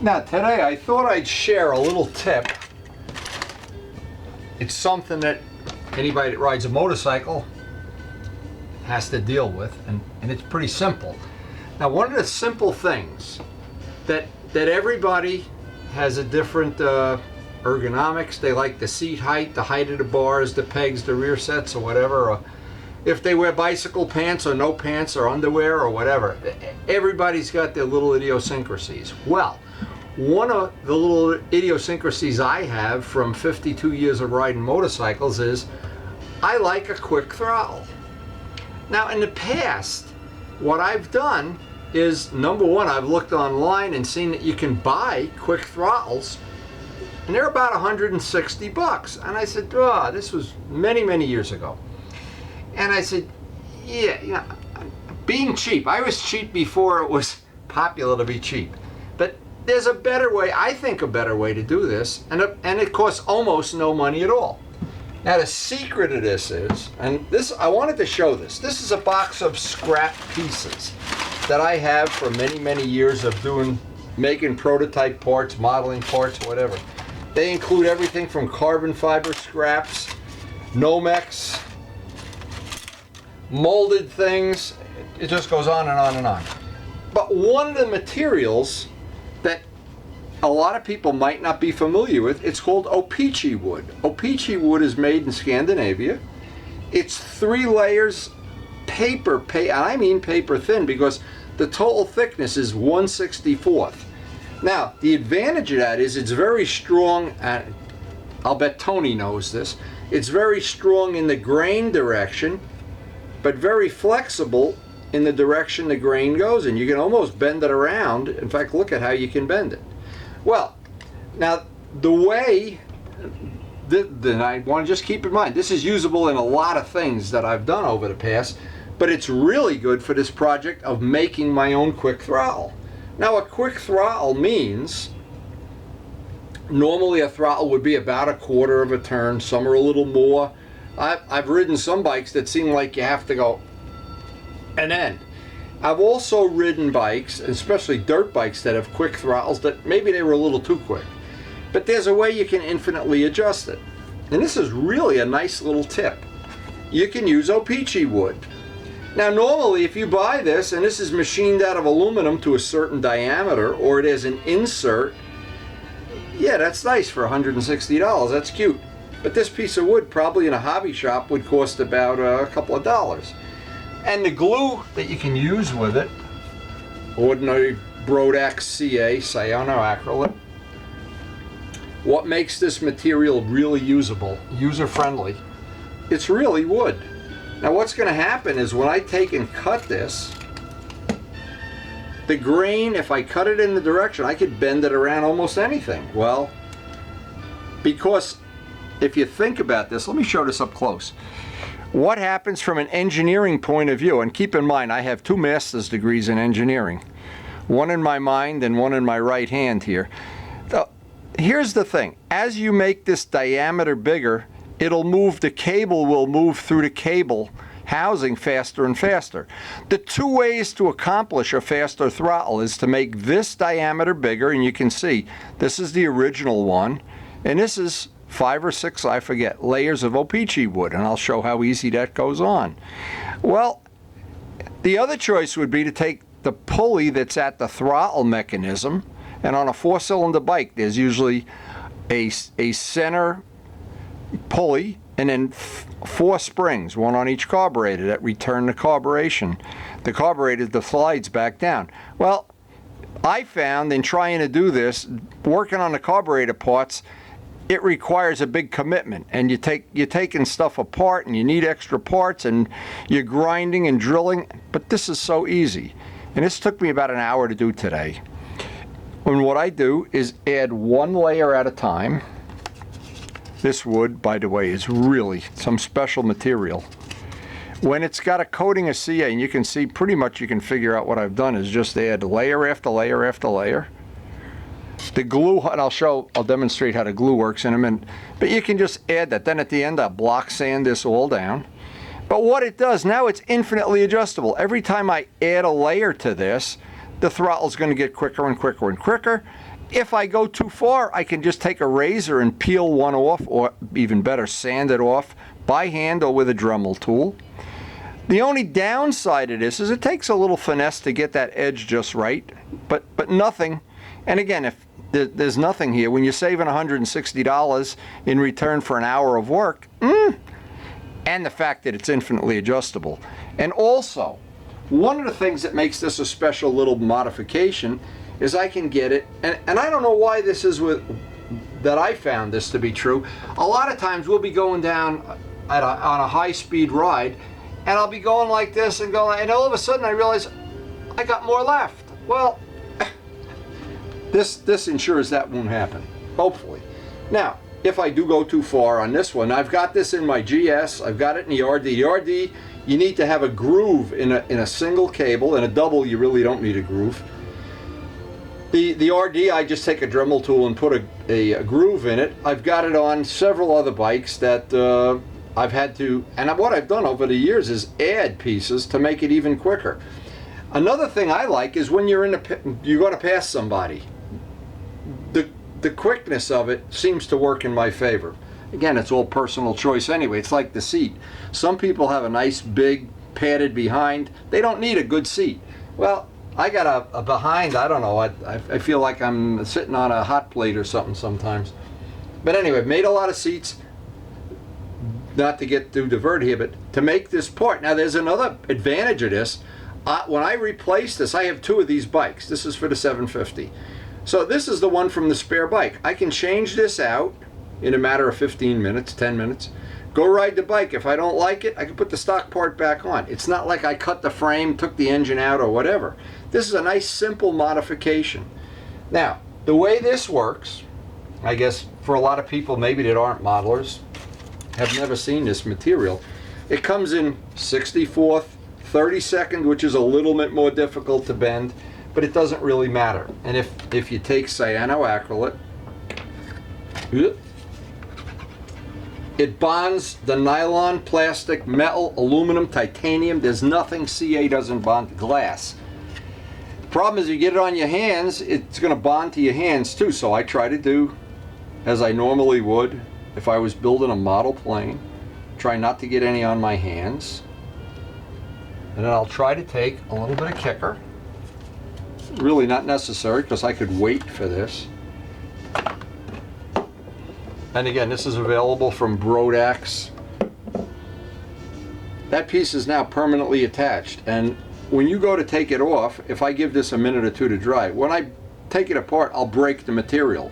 Now today I thought I'd share a little tip. It's something that anybody that rides a motorcycle has to deal with, and it's pretty simple. Now one of the simple things that everybody has a different ergonomics. They like the seat height, the height of the bars, the pegs, the rear sets or whatever, or if they wear bicycle pants or no pants or underwear or whatever. Everybody's got their little idiosyncrasies. Well, one of the little idiosyncrasies I have from 52 years of riding motorcycles is I like a quick throttle. Now in the past, what I've done is, number one, I've looked online and seen that you can buy quick throttles, and they're about 160 bucks. And I said, oh, this was many, many years ago. And I said, yeah, you know, being cheap. I was cheap before it was popular to be cheap. But there's a better way, I think a better way to do this, and it costs almost no money at all. Now the secret of this is, and this, I wanted to show this. This is a box of scrap pieces that I have for many, many years of making prototype parts, modeling parts, whatever. They include everything from carbon fiber scraps, Nomex, molded things. It just goes on and on and on. But one of the materials that a lot of people might not be familiar with, it's called Opechee wood. Opechee wood is made in Scandinavia. It's 3 layers paper, and I mean paper thin, because the total thickness is 1/64. Now, the advantage of that is it's very strong, and I'll bet Tony knows this. It's very strong in the grain direction, but very flexible in the direction the grain goes in. You can almost bend it around. In fact, look at how you can bend it. Well, now the way, then I want to just keep in mind, this is usable in a lot of things that I've done over the past, but it's really good for this project of making my own quick throttle. Now a quick throttle means, normally a throttle would be about 1/4 of a turn, some are a little more. I've ridden some bikes that seem like you have to go and then. I've also ridden bikes, especially dirt bikes, that have quick throttles that maybe they were a little too quick. But there's a way you can infinitely adjust it. And this is really a nice little tip. You can use Opechee wood. Now normally if you buy this, and this is machined out of aluminum to a certain diameter, or it has an insert, yeah, that's nice for $160, that's cute. But this piece of wood probably in a hobby shop would cost about a couple of dollars. And the glue that you can use with it, ordinary Brodax CA, cyanoacrylate. What makes this material really usable, user-friendly, it's really wood. Now what's going to happen is when I take and cut this, the grain, if I cut it in the direction, I could bend it around almost anything. Well, because if you think about this, let me show this up close. What happens from an engineering point of view, and keep in mind I have 2 master's degrees in engineering, one in my mind and one in my right hand here. Here's the thing, as you make this diameter bigger, the cable will move through the cable housing faster and faster. The 2 ways to accomplish a faster throttle is to make this diameter bigger, and you can see this is the original one, and this is 5 or 6, I forget, layers of Opechee wood, and I'll show how easy that goes on. Well, the other choice would be to take the pulley that's at the throttle mechanism, and on a 4-cylinder bike there's usually a center pulley and then 4 springs, 1 on each carburetor, that return the carburation. The carburetor slides back down. Well, I found in trying to do this, working on the carburetor parts, it requires a big commitment, and you're taking stuff apart and you need extra parts and you're grinding and drilling, but this is so easy. And this took me about an hour to do today. And what I do is add 1 layer at a time. This wood, by the way, is really some special material. When it's got a coating of CA, and you can see pretty much, you can figure out what I've done is just add layer after layer after layer. The glue, and I'll demonstrate how the glue works in a minute, but you can just add that. Then at the end I'll block sand this all down. But what it does, now it's infinitely adjustable. Every time I add a layer to this, the throttle's going to get quicker and quicker and quicker, If I go too far, I can just take a razor and peel one off, or even better, sand it off by hand or with a Dremel tool. The only downside of this is it takes a little finesse to get that edge just right, but nothing. And again, if there's nothing here, when you're saving $160 in return for an hour of work, and the fact that it's infinitely adjustable. And also, one of the things that makes this a special little modification is I can get it, and I don't know why this is that I found this to be true. A lot of times we'll be going down on a high-speed ride, and I'll be going like this and going, and all of a sudden I realize I got more left. Well, this ensures that won't happen, hopefully. Now, if I do go too far on this one, I've got this in my GS, I've got it in the RD. The RD, you need to have a groove in a single cable. In a double, you really don't need a groove. The RD, I just take a Dremel tool and put a groove in it. I've got it on several other bikes that I've had to, and what I've done over the years is add pieces to make it even quicker. Another thing I like is when you're going to pass somebody, the quickness of it seems to work in my favor. Again, it's all personal choice anyway. It's like the seat. Some people have a nice big padded behind. They don't need a good seat. Well, I got a behind, I don't know, I feel like I'm sitting on a hot plate or something sometimes. But anyway, made a lot of seats, not to get too diverted here, but to make this part. Now there's another advantage of this. When I replace this, I have two of these bikes. This is for the 750. So this is the one from the spare bike. I can change this out in a matter of 15 minutes, 10 minutes. Go ride the bike. If I don't like it, I can put the stock part back on. It's not like I cut the frame, took the engine out, or whatever. This is a nice simple modification. Now, the way this works, I guess for a lot of people maybe that aren't modelers, have never seen this material, it comes in 64th, 32nd, which is a little bit more difficult to bend, but it doesn't really matter. And if you take cyanoacrylate, it bonds the nylon, plastic, metal, aluminum, titanium. There's nothing CA doesn't bond to glass. The problem is you get it on your hands, it's going to bond to your hands too. So I try to do as I normally would if I was building a model plane. Try not to get any on my hands. And then I'll try to take a little bit of kicker. Really not necessary because I could wait for this. And again, this is available from Brodax. That piece is now permanently attached, and when you go to take it off, if I give this a minute or two to dry, when I take it apart, I'll break the material.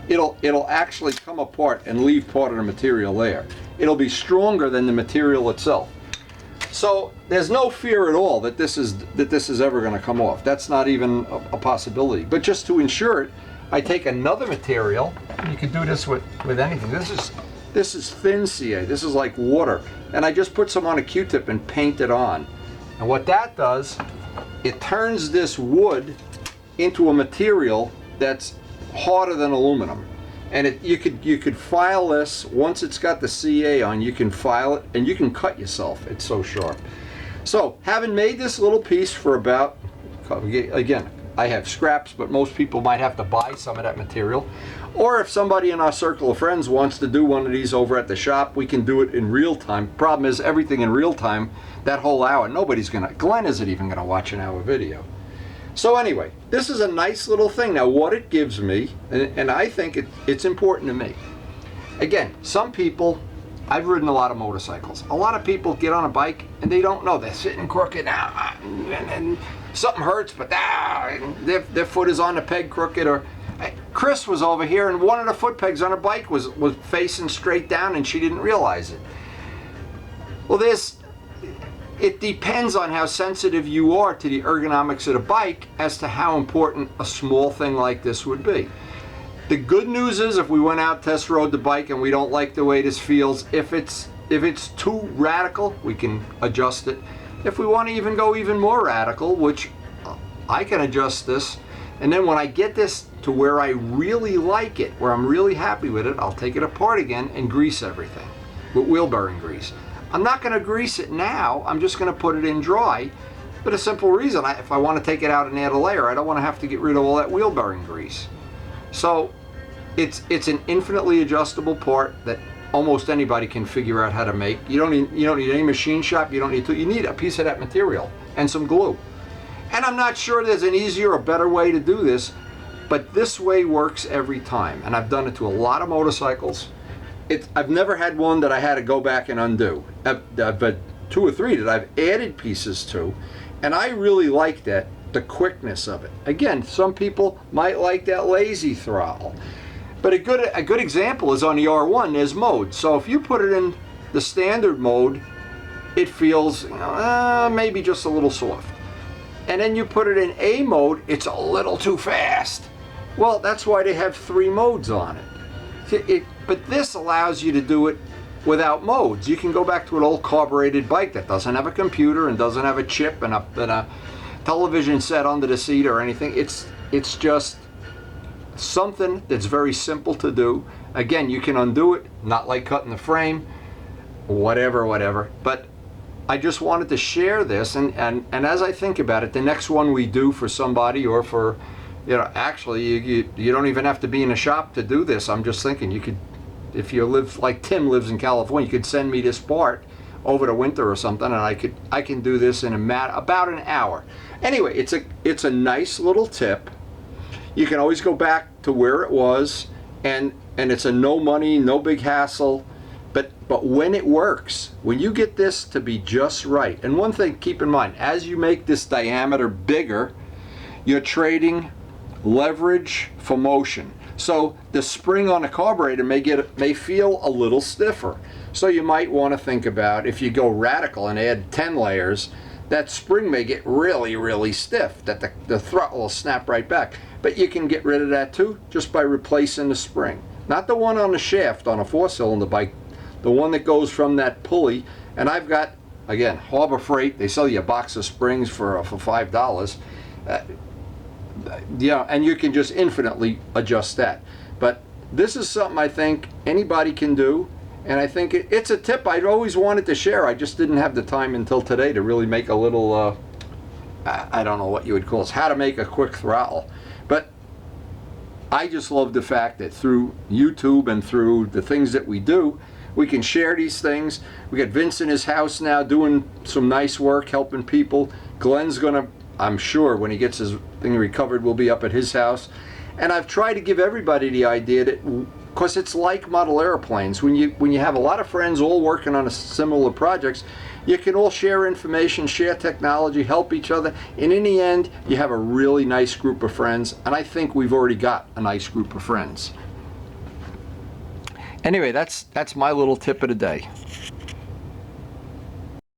It'll actually come apart and leave part of the material there. It'll be stronger than the material itself. So there's no fear at all that this is ever going to come off. That's not even a possibility. But just to ensure it, I take another material. You can do this with anything. This is thin CA. This is like water. And I just put some on a Q-tip and paint it on. And what that does, it turns this wood into a material that's harder than aluminum. And you could file this once it's got the CA on. You can file it and you can cut yourself. It's so sharp. So having made this little piece for about, again, I have scraps, but most people might have to buy some of that material. Or if somebody in our circle of friends wants to do one of these over at the shop, we can do it in real time. Problem is, everything in real time, that whole hour, Glenn isn't even gonna watch an hour video. So anyway, this is a nice little thing. Now what it gives me, and I think it's important to me. Again, some people, I've ridden a lot of motorcycles. A lot of people get on a bike and they don't know. They're sitting crooked and something hurts, but their foot is on the peg crooked. Or Chris was over here and one of the foot pegs on her bike was facing straight down and she didn't realize it. Well, it depends on how sensitive you are to the ergonomics of the bike as to how important a small thing like this would be. The good news is if we went out, test rode the bike and we don't like the way this feels, if it's too radical, we can adjust it. If we want to even go even more radical, which I can adjust this, and then when I get this to where I really like it, where I'm really happy with it, I'll take it apart again and grease everything with wheel bearing grease. I'm not going to grease it now, I'm just going to put it in dry, but a simple reason, if I want to take it out and add a layer, I don't want to have to get rid of all that wheel bearing grease. So it's an infinitely adjustable part that almost anybody can figure out how to make. You don't need any machine shop. You don't need to. You need a piece of that material and some glue. And I'm not sure there's an easier or better way to do this, but this way works every time. And I've done it to a lot of motorcycles. I've never had one that I had to go back and undo. I've had 2 or 3 that I've added pieces to, and I really like that, the quickness of it. Again, some people might like that lazy throttle, but a good example is on the R1. There's mode. So if you put it in the standard mode, it feels maybe just a little soft, and then you put it in A mode, it's a little too fast. Well, that's why they have 3 modes on it. But this allows you to do it without modes. You can go back to an old carbureted bike that doesn't have a computer and doesn't have a chip and a television set under the seat or anything. It's just something that's very simple to do. Again, you can undo it, not like cutting the frame, whatever. But I just wanted to share this, and as I think about it, the next one we do for somebody, or for, actually you don't even have to be in a shop to do this. I'm just thinking you could, if you live like Tim lives in California, you could send me this part over the winter or something, and I can do this in about an hour. Anyway, it's a nice little tip. You can always go back to where it was, and it's a no money, no big hassle. But when it works, when you get this to be just right, and one thing keep in mind, as you make this diameter bigger, you're trading leverage for motion. So the spring on a carburetor may feel a little stiffer. So you might want to think about, if you go radical and add 10 layers, that spring may get really stiff, that the throttle will snap right back. But you can get rid of that too, just by replacing the spring. Not the one on the shaft on a 4-cylinder bike, the one that goes from that pulley. And I've got, again, Harbor Freight, they sell you a box of springs for $5. And you can just infinitely adjust that. But this is something I think anybody can do, and I think it's a tip I'd always wanted to share. I just didn't have the time until today to really make a little, I don't know what you would call this, how to make a quick throttle. But I just love the fact that through YouTube and through the things that we do, we can share these things. We got Vince in his house now doing some nice work, helping people. Glenn's gonna, I'm sure, when he gets his thing recovered, we'll be up at his house. And I've tried to give everybody the idea that, because it's like model airplanes, when you have a lot of friends all working on similar projects, you can all share information, share technology, help each other, and in the end, you have a really nice group of friends, and I think we've already got a nice group of friends. Anyway, that's my little tip of the day.